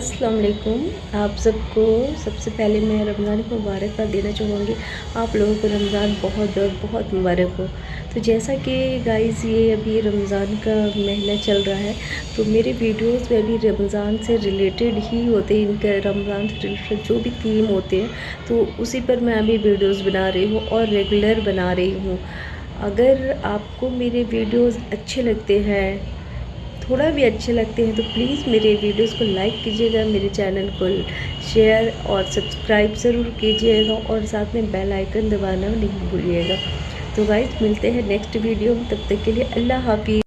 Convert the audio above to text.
अस्सलाम वालेकुम। आप सबको सबसे पहले मैं रमज़ान मुबारक का देना चाहूँगी। आप लोगों को रमज़ान बहुत बहुत मुबारक हो। तो जैसा कि गाइस ये अभी रमज़ान का महीना चल रहा है, तो मेरे वीडियोस में अभी रमज़ान से रिलेटेड ही होते हैं। इनका रमज़ान से रिलेटेड जो भी थीम होते हैं, तो उसी पर मैं अभी वीडियोस बना रही हूँ और रेगुलर बना रही हूँ। अगर आपको मेरे वीडियोस अच्छे लगते हैं, थोड़ा भी अच्छे लगते हैं, तो प्लीज़ मेरे वीडियोस को लाइक कीजिएगा, मेरे चैनल को शेयर और सब्सक्राइब ज़रूर कीजिएगा और साथ में बेल आइकन दबाना नहीं भूलिएगा। तो गाइस मिलते हैं नेक्स्ट वीडियो में, तब तक के लिए अल्लाह हाफ़िज़।